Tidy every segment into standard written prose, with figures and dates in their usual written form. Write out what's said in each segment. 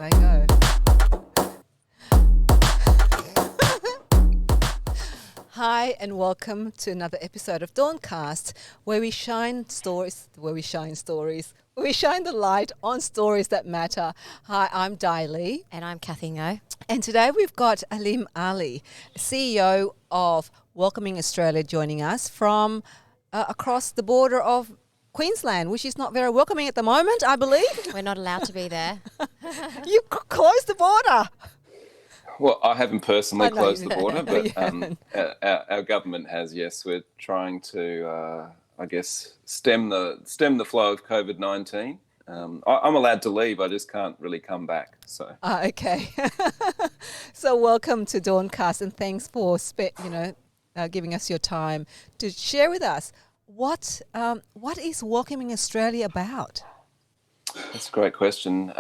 I go. Hi and welcome to another episode of DAWNCast, where we shine the light on stories that matter. Hi, I'm Lee. And I'm Cathy No. And today we've got Aleem Ali, CEO of Welcoming Australia, joining us from across the border of Queensland, which is not very welcoming at the moment, I believe. We're not allowed to be there. You closed the border. Well, I haven't personally closed the border, but our government has. Yes, we're trying to, stem the flow of COVID-19. I'm allowed to leave. I just can't really come back. So okay. So welcome to DAWNCast, and thanks for giving us your time to share with us what is Welcoming Australia about. That's a great question.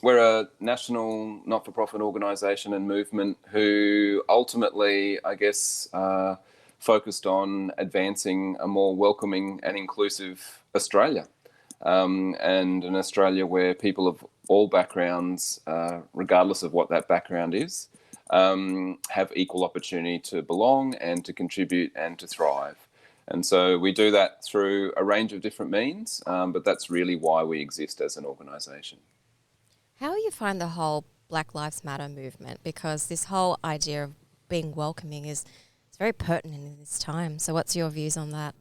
We're a national not-for-profit organisation and movement who ultimately, focused on advancing a more welcoming and inclusive Australia, and an Australia where people of all backgrounds, regardless of what that background is, have equal opportunity to belong and to contribute and to thrive. And so we do that through a range of different means, but that's really why we exist as an organisation. How do you find the whole Black Lives Matter movement? Because this whole idea of being welcoming is very pertinent in this time. So what's your views on that?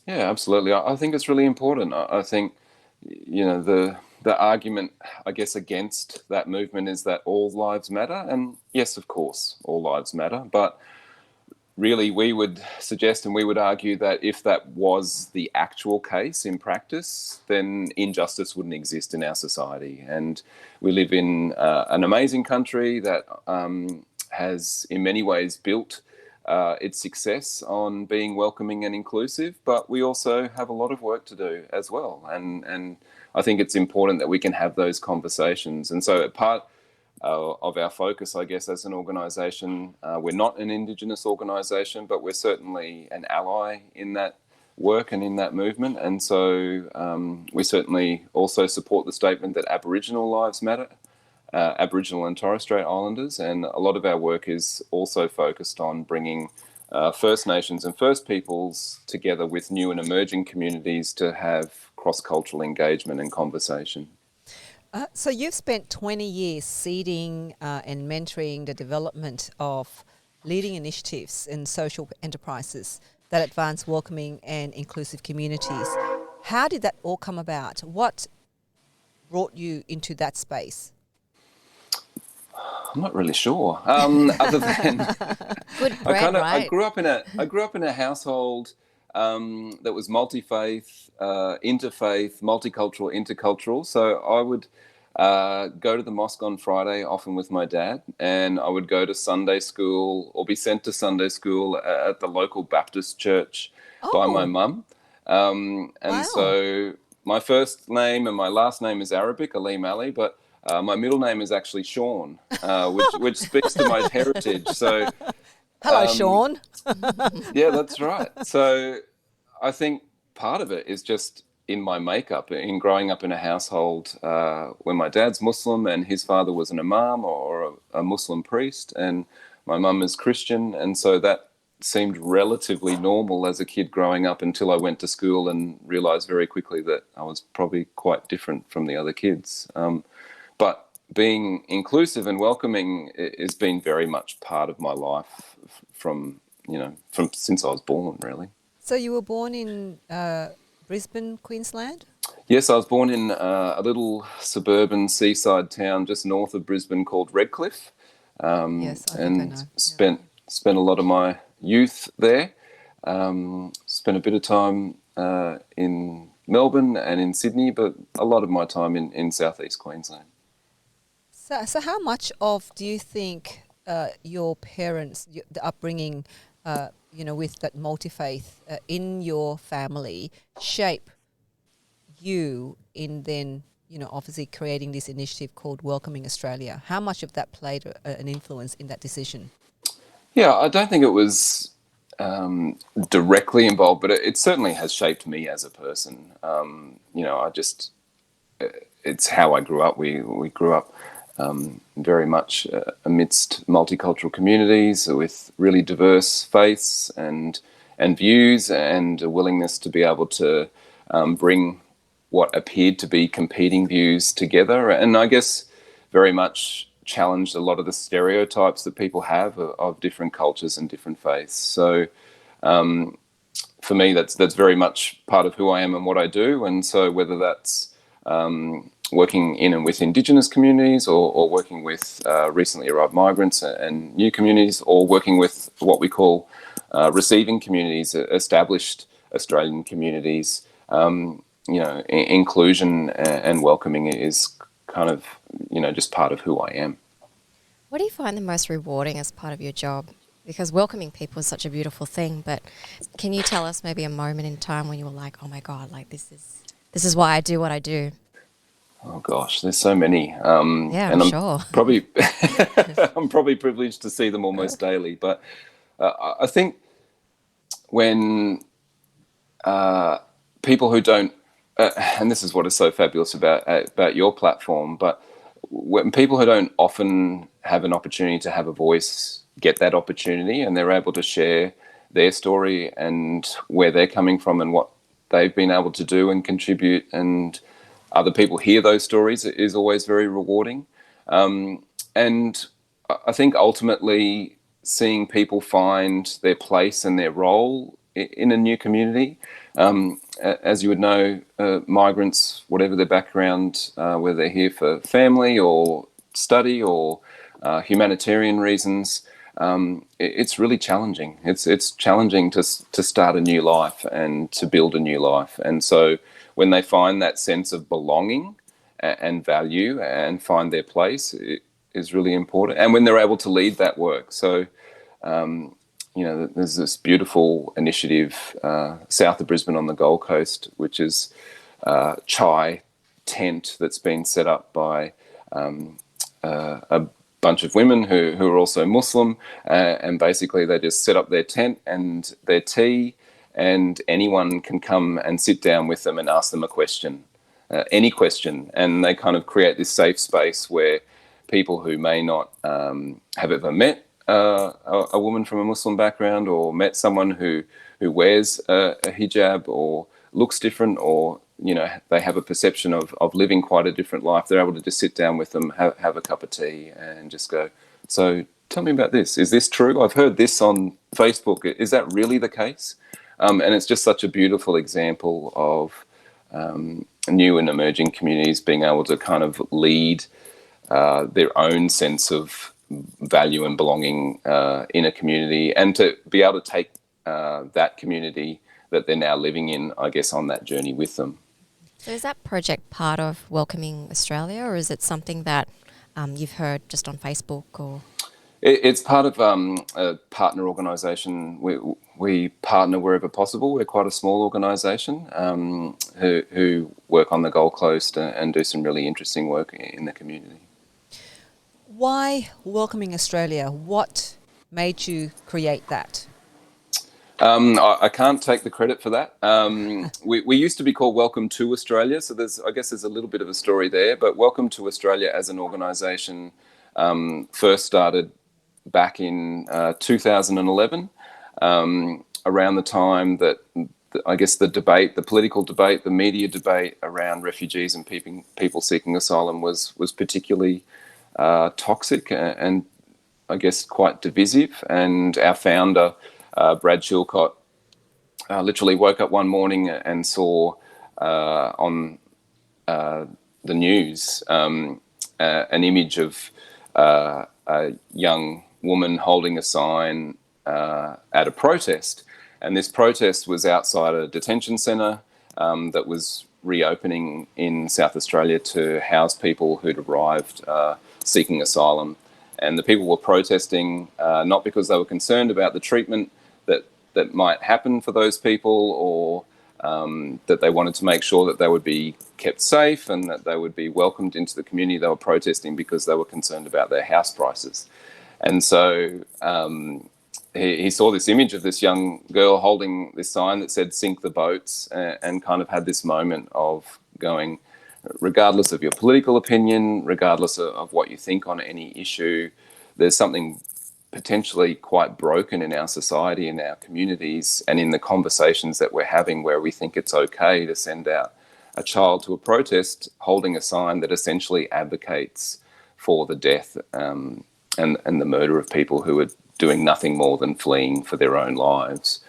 Yeah, absolutely. I think it's really important. I think, the argument, against that movement is that all lives matter. And yes, of course, all lives matter. But really, we would suggest and we would argue that if that was the actual case in practice, then injustice wouldn't exist in our society. And we live in an amazing country that has in many ways built its success on being welcoming and inclusive, but we also have a lot of work to do as well. And I think it's important that we can have those conversations. And so part of our focus, as an organisation, we're not an Indigenous organisation, but we're certainly an ally in that work and in that movement. And so we certainly also support the statement that Aboriginal lives matter, Aboriginal and Torres Strait Islanders, and a lot of our work is also focused on bringing First Nations and First Peoples together with new and emerging communities to have cross-cultural engagement and conversation. So you've spent 20 years seeding and mentoring the development of leading initiatives in social enterprises that advance welcoming and inclusive communities. How did that all come about? What brought you into that space? I'm not really sure. Other than good bread, I grew up in a household that was multifaith, interfaith, multicultural, intercultural. So I would go to the mosque on Friday, often with my dad, and I would go to Sunday school or be sent to Sunday school at the local Baptist church by my mum. Wow. So my first name and my last name is Arabic, Aleem Ali, but my middle name is actually Sean, which speaks to my heritage. So, hello, Sean. Yeah, that's right. So I think part of it is just in my makeup, in growing up in a household where my dad's Muslim and his father was an imam or a Muslim priest, and my mum is Christian. And so that seemed relatively normal as a kid growing up until I went to school and realised very quickly that I was probably quite different from the other kids. But being inclusive and welcoming has been very much part of my life from since I was born, really. So you were born in Brisbane, Queensland? Yes, I was born in a little suburban seaside town just north of Brisbane called Redcliffe. Yes, I think I know. Spent a lot of my youth there. Spent a bit of time in Melbourne and in Sydney, but a lot of my time in southeast Queensland. So how much do you think your parents, the upbringing, with that multi-faith in your family shape you in then, obviously creating this initiative called Welcoming Australia? How much of that played an influence in that decision? Yeah, I don't think it was directly involved, but it certainly has shaped me as a person. It's how I grew up. We grew up very much amidst multicultural communities with really diverse faiths and views, and a willingness to be able to bring what appeared to be competing views together, and I guess very much challenged a lot of the stereotypes that people have of different cultures and different faiths. So for me, that's very much part of who I am and what I do. And so whether that's working in and with Indigenous communities, or working with recently arrived migrants and new communities, or working with what we call receiving communities, established Australian communities, inclusion and welcoming is kind of, just part of who I am. What do you find the most rewarding as part of your job? Because welcoming people is such a beautiful thing, but can you tell us maybe a moment in time when you were like, oh my God, like this is why I do what I do? Oh gosh, there's so many. Yeah, and I'm sure. Probably I'm probably privileged to see them almost daily. But I think when people who don't, and this is what is so fabulous about your platform, but when people who don't often have an opportunity to have a voice get that opportunity, and they're able to share their story and where they're coming from and what they've been able to do and contribute, and other people hear those stories, is always very rewarding. And I think ultimately seeing people find their place and their role in a new community, as you would know, migrants, whatever their background, whether they're here for family or study or humanitarian reasons, it's really challenging. It's challenging to start a new life and to build a new life. And so when they find that sense of belonging and value and find their place, it is really important. And when they're able to lead that work. So, there's this beautiful initiative south of Brisbane on the Gold Coast, which is chai tent that's been set up by a bunch of women who are also Muslim, and basically they just set up their tent and their tea, and anyone can come and sit down with them and ask them a question, any question, and they kind of create this safe space where people who may not have ever met a woman from a Muslim background, or met someone who wears a hijab or looks different, or they have a perception of living quite a different life, they're able to just sit down with them, have a cup of tea, and just go, so tell me about this. Is this true? I've heard this on Facebook. Is that really the case? And it's just such a beautiful example of new and emerging communities being able to kind of lead their own sense of value and belonging in a community, and to be able to take that community that they're now living in, I guess, on that journey with them. So is that project part of Welcoming Australia, or is it something that you've heard just on Facebook? Or it's part of a partner organisation. We partner wherever possible. We're quite a small organisation who work on the Gold Coast and do some really interesting work in the community. Why Welcoming Australia? What made you create that? I can't take the credit for that. We used to be called Welcome to Australia, so there's a little bit of a story there. But Welcome to Australia as an organisation first started back in 2011, around the time that I guess the debate, the political debate, the media debate around refugees and people seeking asylum was particularly toxic and I guess quite divisive. And our founder, Brad Chilcott, literally woke up one morning and saw on the news an image of a young woman holding a sign at a protest. And this protest was outside a detention centre that was reopening in South Australia to house people who'd arrived seeking asylum. And the people were protesting not because they were concerned about the treatment that might happen for those people, or that they wanted to make sure that they would be kept safe and that they would be welcomed into the community. They were protesting because they were concerned about their house prices. And so he saw this image of this young girl holding this sign that said "Sink the boats," and kind of had this moment of going, regardless of your political opinion, regardless of what you think on any issue, there's something potentially quite broken in our society, in our communities, and in the conversations that we're having, where we think it's okay to send out a child to a protest holding a sign that essentially advocates for the death and the murder of people who are doing nothing more than fleeing for their own lives.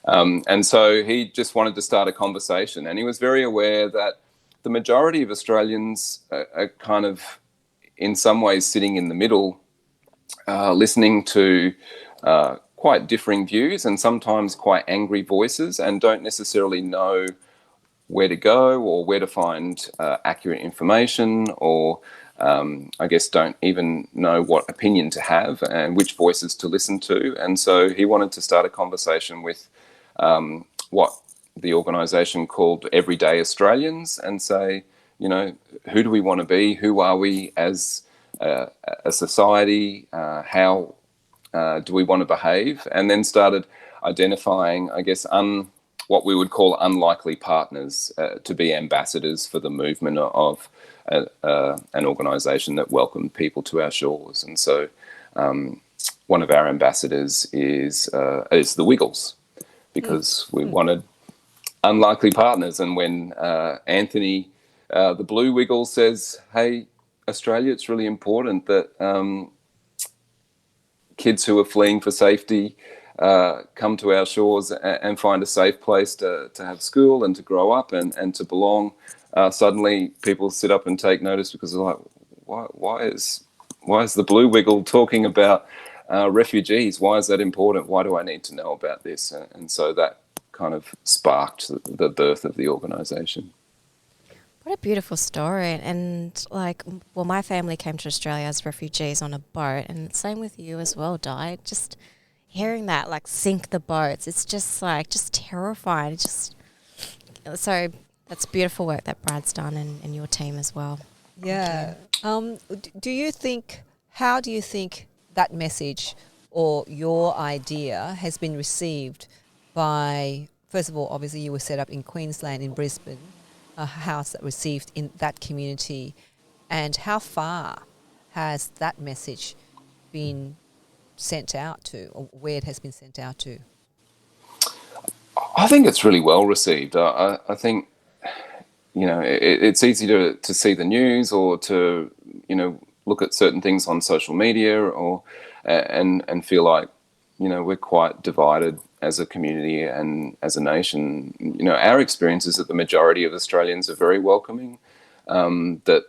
And so he just wanted to start a conversation, and he was very aware that the majority of Australians are kind of, in some ways, sitting in the middle, listening to quite differing views and sometimes quite angry voices, and don't necessarily know where to go or where to find accurate information, or I guess don't even know what opinion to have and which voices to listen to. And so he wanted to start a conversation with what the organisation called Everyday Australians, and say, you know, who do we want to be? Who are we as a society? How do we want to behave? And then started identifying, I guess, what we would call unlikely partners to be ambassadors for the movement of an organisation that welcomed people to our shores. And so one of our ambassadors is the Wiggles, because we wanted unlikely partners. And when Anthony, the Blue Wiggle, says, hey, Australia, it's really important that kids who are fleeing for safety come to our shores and find a safe place to have school and to grow up and to belong, suddenly people sit up and take notice, because they're like, why is the Blue Wiggle talking about refugees? Why is that important? Why do I need to know about this? And so that kind of sparked the birth of the organisation. What a beautiful story. And like, well, my family came to Australia as refugees on a boat, and same with you as well, Di. Just hearing that, like, sink the boats, it's just like, just terrifying. It's just, so that's beautiful work that Brad's done and your team as well. Yeah. Do you think, how do you think that message or your idea has been received by, first of all, obviously you were set up in Queensland, in Brisbane, a house that received in that community, and how far has that message been sent out to, or where it has been sent out to? I think it's really well received. I think, you know, it's easy to see the news or to, you know, look at certain things on social media, or and feel like, you know, we're quite divided as a community and as a nation. You know, our experience is that the majority of Australians are very welcoming, that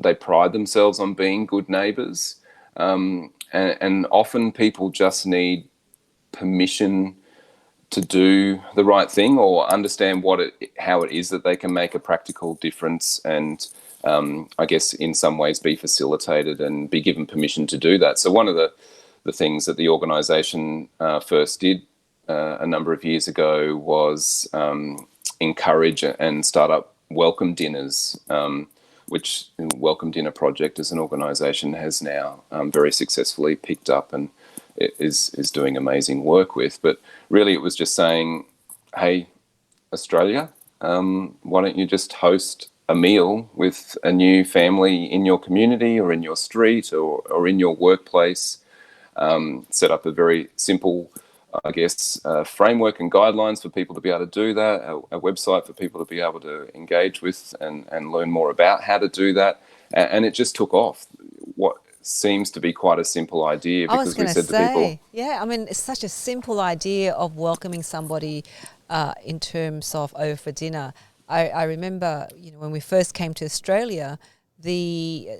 they pride themselves on being good neighbours, and often people just need permission to do the right thing, or understand how it is that they can make a practical difference, and I guess in some ways be facilitated and be given permission to do that. So one of the things that the organisation first did a number of years ago was encourage and start up welcome dinners, which Welcome Dinner Project as an organisation has now very successfully picked up and is doing amazing work with. But really it was just saying, hey, Australia, why don't you just host a meal with a new family in your community or in your street or in your workplace, set up a very simple, I guess, framework and guidelines for people to be able to do that, a website for people to be able to engage with and learn more about how to do that. And it just took off. What seems to be quite a simple idea, because we said to people... Yeah, I mean, it's such a simple idea of welcoming somebody in terms of over for dinner. I remember, you know, when we first came to Australia,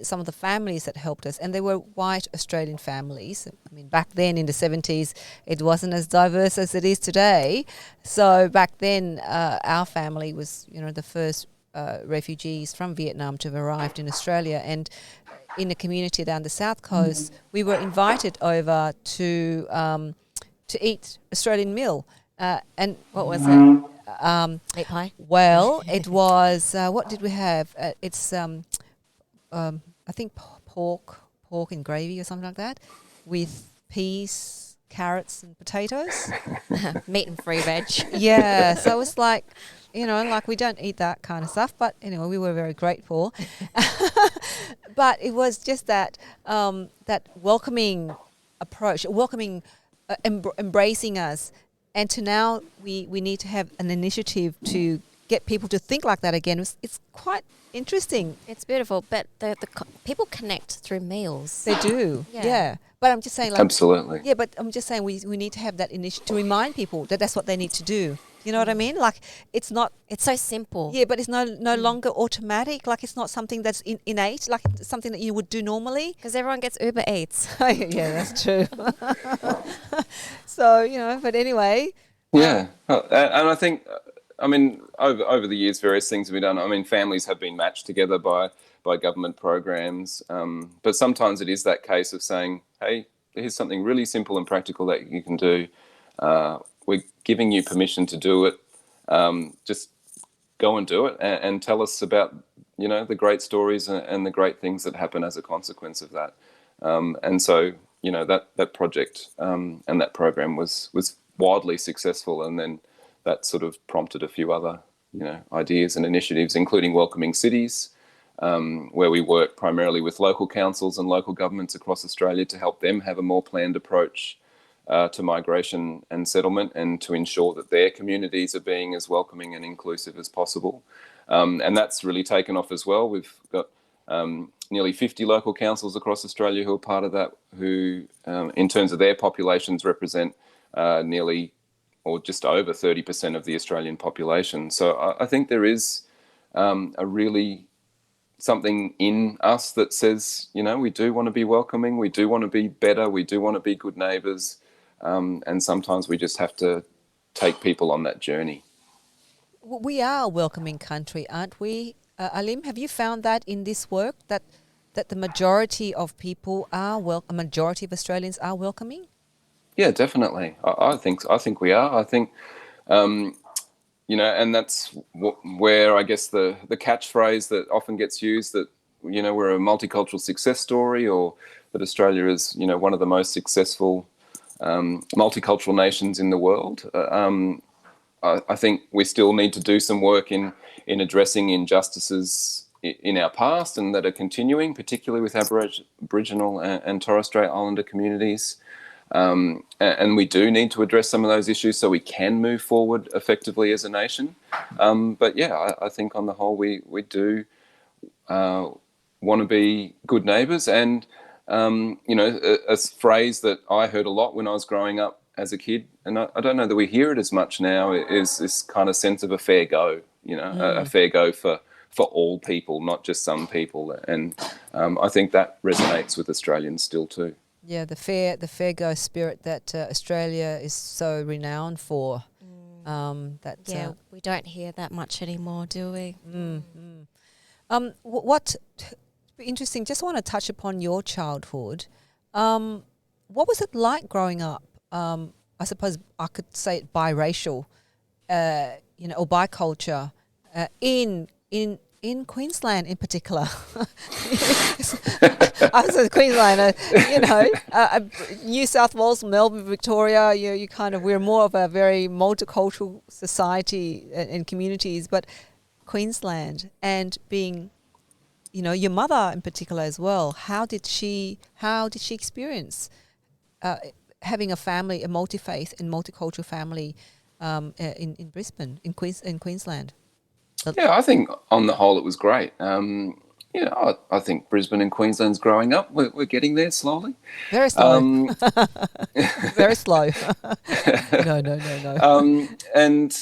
some of the families that helped us, and they were white Australian families. I mean, back then in the 70s, it wasn't as diverse as it is today. So back then, our family was, you know, the first refugees from Vietnam to have arrived in Australia. And in a community down the South Coast, we were invited over to eat Australian meal. And What was it? Meat pie? Well, it was, what did we have? It's... I think pork and gravy or something like that, with peas, carrots and potatoes. Meat and free veg. Yeah, so it was like, like we don't eat that kind of stuff, but anyway, we were very grateful. But it was just that that welcoming approach, welcoming, embracing us, and to now we need to have an initiative to get people to think like that again. It's quite interesting. It's beautiful, but the people connect through meals. They do, Yeah. yeah. But I'm just saying, like, Absolutely. yeah. But I'm just saying we need to have that initiative to remind people that that's what they need to do. You know what I mean? Like, it's not. It's so simple. Yeah, but it's no longer automatic. Like, it's not something that's innate. Like, it's something that you would do normally. Because everyone gets Uber Eats. Yeah, that's true. So, but anyway. Yeah, and I think, I mean, over the years, various things have been done. I mean, families have been matched together by government programs, but sometimes it is that case of saying, hey, here's something really simple and practical that you can do. We're giving you permission to do it. Just go and do it, and tell us about, the great stories and the great things that happen as a consequence of that. And so, that project and that program was wildly successful, and then that sort of prompted a few other, ideas and initiatives, including welcoming cities, where we work primarily with local councils and local governments across Australia to help them have a more planned approach to migration and settlement, and to ensure that their communities are being as welcoming and inclusive as possible. And that's really taken off as well. We've got nearly 50 local councils across Australia who are part of that, who, in terms of their populations, represent nearly or just over 30% of the Australian population. So I think there is a really something in us that says, we do want to be welcoming, we do want to be better, we do want to be good neighbours, and sometimes we just have to take people on that journey. We are a welcoming country, aren't we? Aleem, have you found that in this work that the majority of people are a majority of Australians are welcoming? Yeah, definitely. I think we are. I think, and that's where I guess the catchphrase that often gets used, that, we're a multicultural success story, or that Australia is, one of the most successful multicultural nations in the world. I think we still need to do some work in addressing injustices in our past and that are continuing, particularly with Aboriginal and Torres Strait Islander communities. And we do need to address some of those issues so we can move forward effectively as a nation. But yeah, I think on the whole we do want to be good neighbours. And, a phrase that I heard a lot when I was growing up as a kid, and I don't know that we hear it as much now, is this kind of sense of a fair go, a fair go for all people, not just some people. And I think that resonates with Australians still too. Yeah, the fair go spirit that Australia is so renowned for. We don't hear that much anymore, do we? What interesting? Just want to touch upon your childhood. What was it like growing up? I suppose I could say it biracial, or biculture, in Queensland in particular. I was a Queenslander, New South Wales, Melbourne, Victoria, we're more of a very multicultural society and communities, but Queensland, and being, your mother in particular as well, how did she experience having a family, a multi-faith and multicultural family in Brisbane, in Queensland? Yeah, I think on the whole it was great. I think Brisbane and Queensland's growing up. We're getting there slowly. Very slow. Very slow. No. And,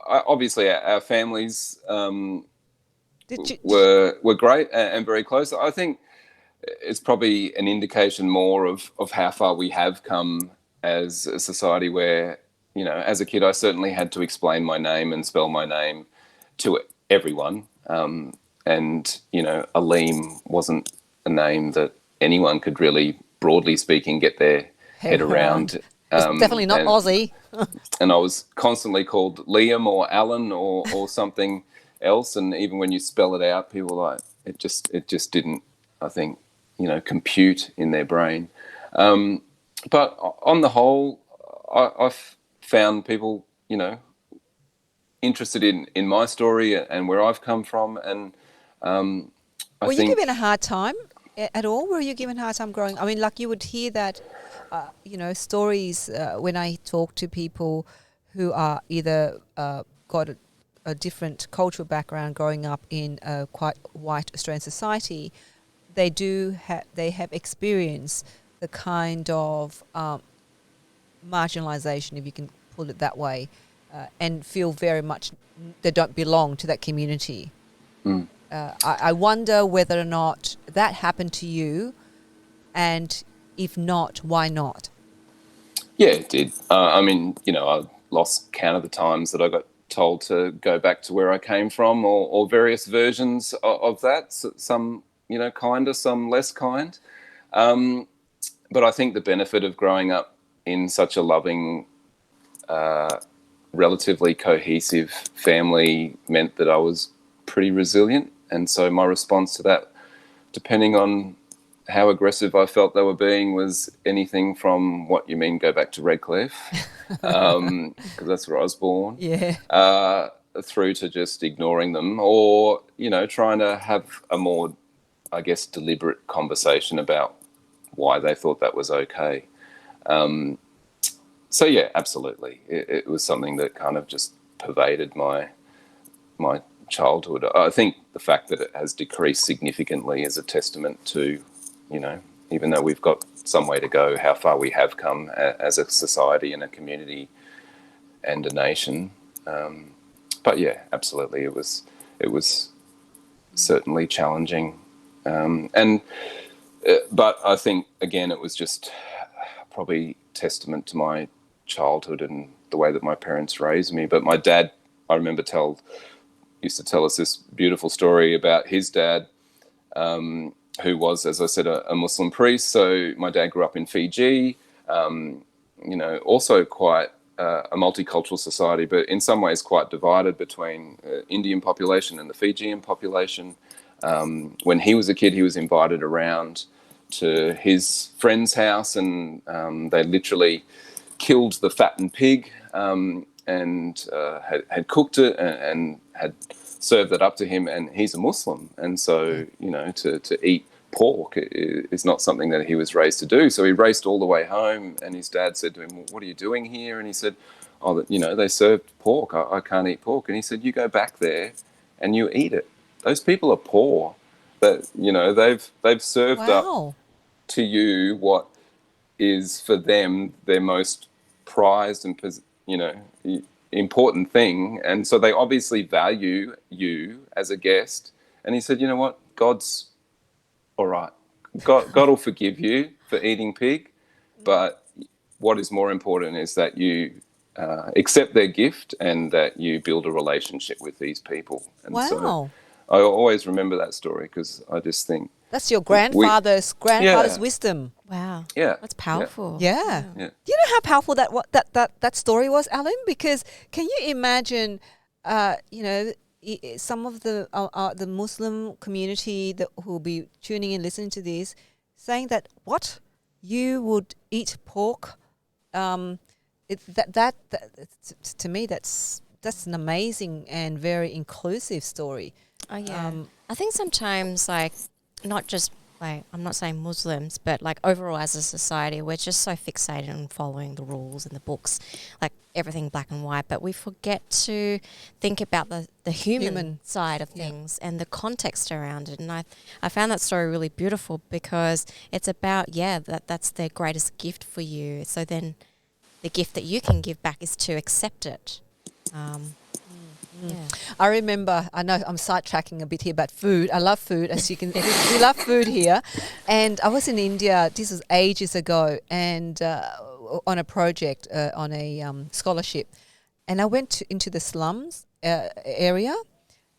obviously our families were great and very close. I think it's probably an indication more of how far we have come as a society where, as a kid, I certainly had to explain my name and spell my name to everyone. And, Aleem wasn't a name that anyone could really, broadly speaking, get their head around. It's definitely not Aussie. And I was constantly called Liam or Alan or something else. And even when you spell it out, people were like, it just didn't, I think, compute in their brain. but on the whole, I've found people, interested in my story and where I've come from, and I Were you think, given a hard time at all? Were you given a hard time growing? I mean, like you would hear that, stories when I talk to people who are either got a different cultural background growing up in a quite white Australian society. They have experienced the kind of marginalisation, if you can put it that way, and feel very much they don't belong to that community. mm, I wonder whether or not that happened to you, and if not, why not? yeah, it did. I mean, I lost count of the times that I got told to go back to where I came from, or various versions of that. Some, kinder, some less kind. But I think the benefit of growing up in such a loving, relatively cohesive family meant that I was pretty resilient. And so my response to that, depending on how aggressive I felt they were being, was anything from what you mean go back to Redcliffe, because that's where I was born, Yeah. through to just ignoring them, or, trying to have a more, I guess, deliberate conversation about why they thought that was okay. So yeah, absolutely. It was something that kind of just pervaded my childhood. I think the fact that it has decreased significantly is a testament to, even though we've got some way to go, how far we have come as a society and a community and a nation. But yeah, absolutely, it was certainly challenging, but I think again it was just probably testament to my childhood and the way that my parents raised me. But my dad, I remember, used to tell us this beautiful story about his dad, who was, as I said, a Muslim priest. So my dad grew up in Fiji, also quite a multicultural society, but in some ways quite divided between Indian population and the Fijian population. When he was a kid, he was invited around to his friend's house, and they literally killed the fattened pig, and had cooked it and had served that up to him. And he's a Muslim, and so to eat pork is not something that he was raised to do. So he raced all the way home, and his dad said to him, well, "What are you doing here?" And he said, "Oh, they served pork. I can't eat pork." And he said, "You go back there and you eat it. Those people are poor. That they've served up Wow. to you what is for them their most prized and important thing, and so they obviously value you as a guest." And he said, "You know what? God's all right. God will forgive you for eating pig, but what is more important is that you accept their gift and that you build a relationship with these people." And so Wow. I always remember that story because I just think That's your we, grandfather's yeah, wisdom. Wow. yeah, That's yeah, powerful. Yeah. yeah. Do you know how powerful that story was, Alan? Because can you imagine, some of the Muslim community that who will be tuning in, listening to this, saying that what you would eat pork, to me that's an amazing and very inclusive story. Oh yeah. I think sometimes not just I'm not saying Muslims, but overall as a society, we're just so fixated on following the rules and the books, everything black and white, but we forget to think about the human side of things and the context around it. And I found that story really beautiful because it's about, that's their greatest gift for you. So then the gift that you can give back is to accept it. Yeah. I remember, I know I'm sidetracking a bit here, but food. I love food, as you can. We love food here, and I was in India. This was ages ago, and on a project, on a scholarship, and I went into the slums area,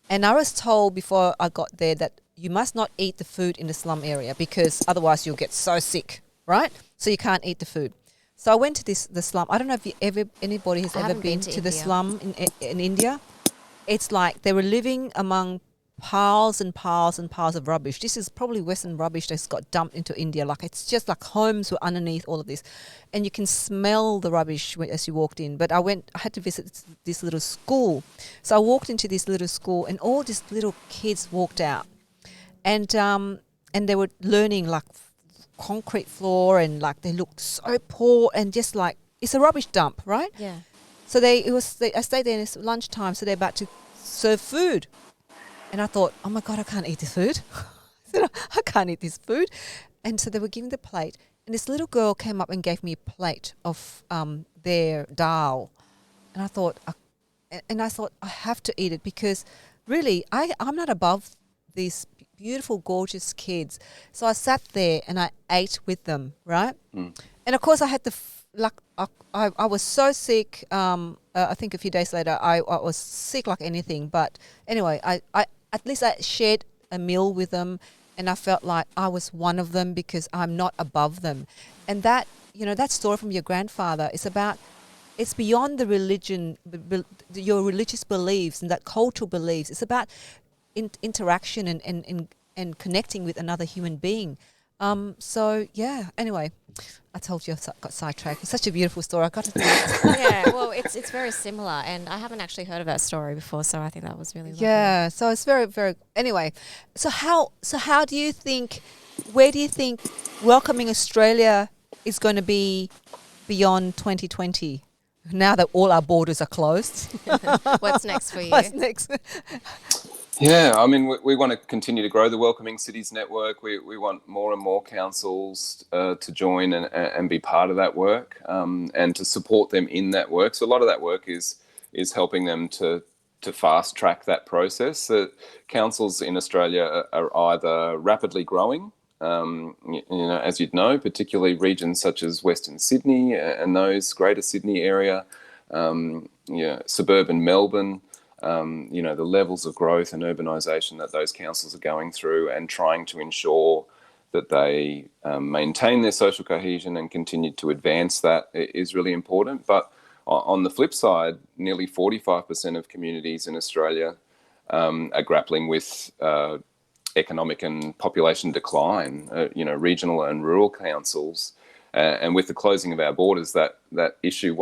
and I was told before I got there that you must not eat the food in the slum area because otherwise you'll get so sick, right? So you can't eat the food. So I went to the slum. I don't know if anybody has I ever haven't been been to to the India. slum in India. It's like they were living among piles and piles and piles of rubbish. This is probably Western rubbish that's got dumped into India. Like it's just like homes were underneath all of this, and you can smell the rubbish as you walked in. But I had to visit this little school, so I walked into this little school, and all these little kids walked out, and they were learning like concrete floor, and like they looked so poor, and just like it's a rubbish dump, right? Yeah. So I stayed there, and it's lunchtime, so they're about to serve food. And I thought, oh my God, I can't eat this food. I can't eat this food. And so they were giving the plate. And this little girl came up and gave me a plate of their dal. And I thought, I have to eat it because really, I'm not above these beautiful, gorgeous kids. So I sat there and I ate with them, right? Mm. And of course, I had I was so sick. I think a few days later, I was sick like anything. But anyway, I at least I shared a meal with them, and I felt like I was one of them because I'm not above them. And that, that story from your grandfather is about, it's beyond the religion, your religious beliefs and that cultural beliefs. It's about interaction and connecting with another human being. So yeah, anyway, I told you I got sidetracked. It's such a beautiful story. I got to tell it. Yeah, well, it's very similar, and I haven't actually heard of that story before, so I think that was really lovely. Yeah, so it's very, very. Anyway, so how do you think? Where do you think welcoming Australia is going to be beyond 2020? Now that all our borders are closed, What's next for you? what's next? Yeah, I mean, we want to continue to grow the Welcoming Cities network. We want more and more councils to join and be part of that work, and to support them in that work. So a lot of that work is helping them to fast track that process. Councils in Australia are either rapidly growing, as you'd know, particularly regions such as Western Sydney and those Greater Sydney area, suburban Melbourne. The levels of growth and urbanisation that those councils are going through, and trying to ensure that they maintain their social cohesion and continue to advance that is really important. But on the flip side, nearly 45% of communities in Australia are grappling with economic and population decline. Regional and rural councils, and with the closing of our borders, that issue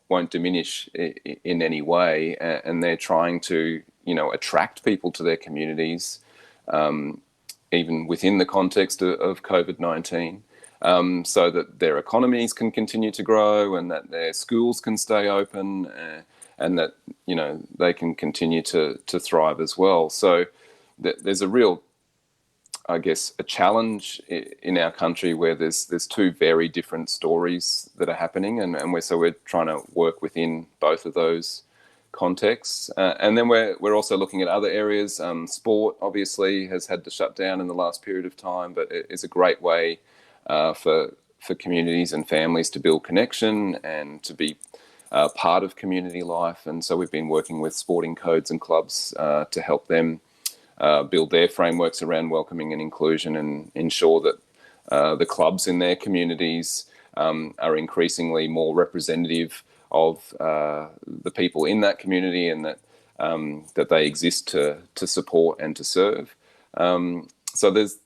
won't diminish in any way, and they're trying to attract people to their communities, even within the context of COVID-19, so that their economies can continue to grow, and that their schools can stay open, and that they can continue to thrive as well. So there's a real, I guess, a challenge in our country where there's two very different stories that are happening, and we're trying to work within both of those contexts, and then we're also looking at other areas. Sport obviously has had to shut down in the last period of time, but it is a great way for communities and families to build connection and to be part of community life. And so we've been working with sporting codes and clubs to help them build their frameworks around welcoming and inclusion, and ensure that the clubs in their communities are increasingly more representative of the people in that community, and that they exist to support and to serve. So there's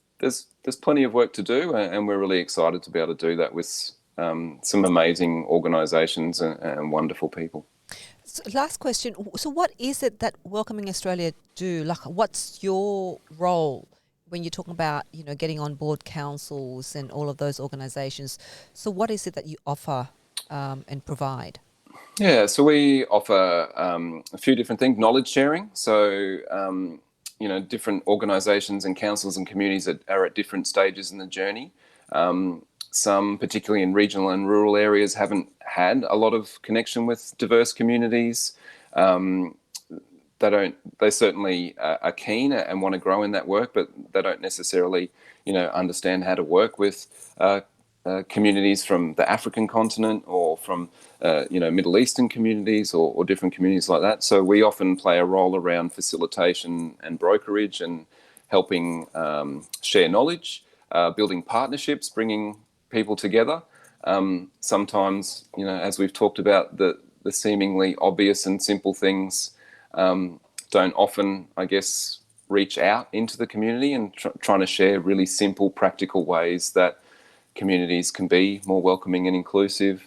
plenty of work to do, and we're really excited to be able to do that with some amazing organisations and wonderful people. So last question. So what is it that Welcoming Australia do? Like, what's your role when you're talking about, getting on board councils and all of those organisations? So what is it that you offer and provide? Yeah, so we offer a few different things. Knowledge sharing. So, different organisations and councils and communities are at different stages in the journey. Some, particularly in regional and rural areas, haven't had a lot of connection with diverse communities. They certainly are keen and want to grow in that work, but they don't necessarily, understand how to work with communities from the African continent, or from, Middle Eastern communities, or different communities like that. So we often play a role around facilitation and brokerage, and helping share knowledge, building partnerships, bringing people together. Sometimes, as we've talked about, the seemingly obvious and simple things don't often, I guess, reach out into the community and trying to share really simple, practical ways that communities can be more welcoming and inclusive.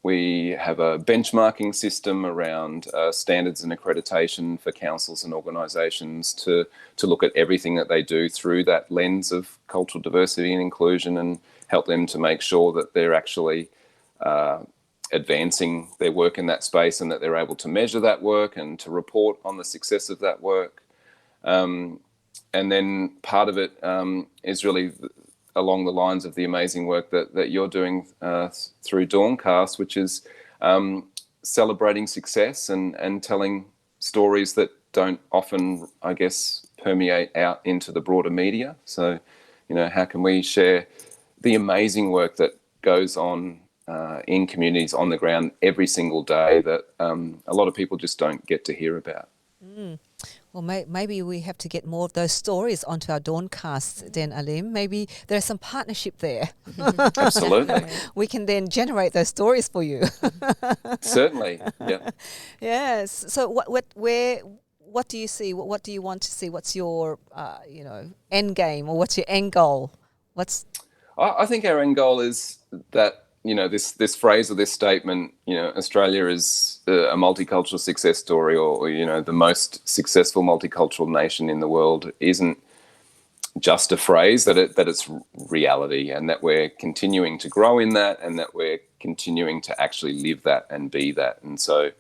We have a benchmarking system around standards and accreditation for councils and organisations to look at everything that they do through that lens of cultural diversity and inclusion, and help them to make sure that they're actually advancing their work in that space, and that they're able to measure that work and to report on the success of that work. And then part of it is really along the lines of the amazing work that you're doing through DAWNCast, which is celebrating success and telling stories that don't often, I guess, permeate out into the broader media. So, how can we share the amazing work that goes on in communities on the ground every single day that a lot of people just don't get to hear about? Well, maybe we have to get more of those stories onto our DAWNcast then, Aleem. Maybe there's some partnership there. Absolutely. We can then generate those stories for you. Certainly, yeah. Yes. So what do you see? What do you want to see? What's your, end game, or what's your end goal? I think our end goal is that, this phrase or this statement, Australia is a multicultural success story, or the most successful multicultural nation in the world, isn't just a phrase, that it's reality, and that we're continuing to grow in that, and that we're continuing to actually live that and be that. And so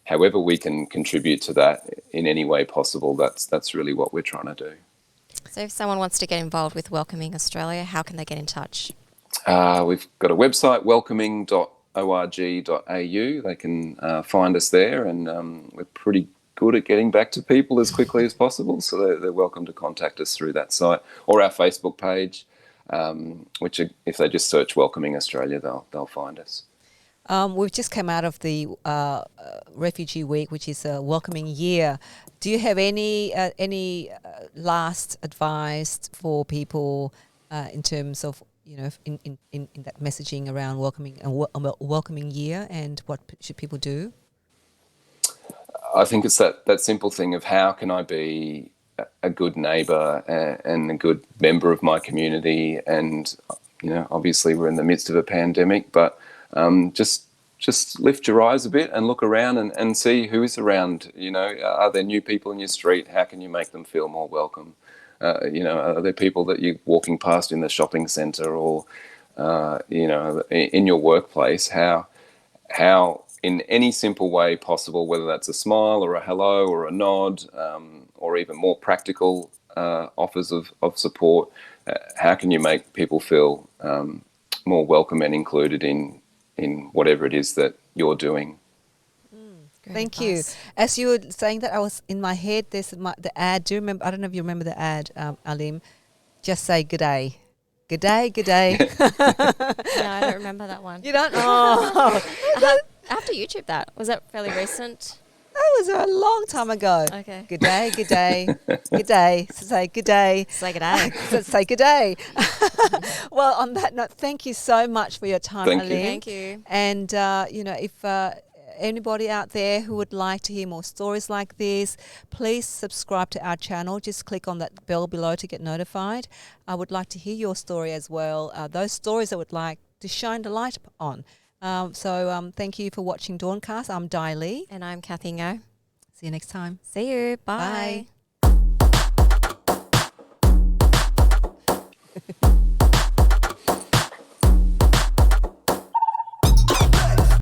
however we can contribute to that in any way possible, that's really what we're trying to do. So if someone wants to get involved with Welcoming Australia, how can they get in touch? We've got a website, welcoming.org.au. They can find us there, and we're pretty good at getting back to people as quickly as possible. So they're welcome to contact us through that site, or our Facebook page, which if they just search Welcoming Australia, they'll find us. We've just come out of the Refugee Week, which is a welcoming year. Do you have any last advice for people in terms of, in that messaging around welcoming year, and what should people do? I think it's that simple thing of, how can I be a good neighbour and a good member of my community? And obviously we're in the midst of a pandemic, but just lift your eyes a bit and look around and see who is around. Are there new people in your street? How can you make them feel more welcome? Are there people that you're walking past in the shopping centre, or in your workplace? How in any simple way possible, whether that's a smile or a hello or a nod, or even more practical offers of support, how can you make people feel more welcome and included in whatever it is that you're doing? Thank you. As you were saying that, I was in my head, there's the ad. Do you remember? I don't know if you remember the ad, Aleem. Just say good day. Good day, good day. No, I don't remember that one. You don't? Oh. I have to YouTube that. Was that fairly recent? That was a long time ago. Okay. Good day, good day, good day. So say good day. Say good day. So say good day. Well, on that note, thank you so much for your time, Thank Aleem. you. Thank you. And, if anybody out there who would like to hear more stories like this, please subscribe to our channel. Just click on that bell below to get notified. I would like to hear your story as well, those stories I would like to shine the light on. So thank you for watching DAWNcast. I'm Di Lee. And I'm Cathy Ngo. See you next time. See you. Bye. Bye.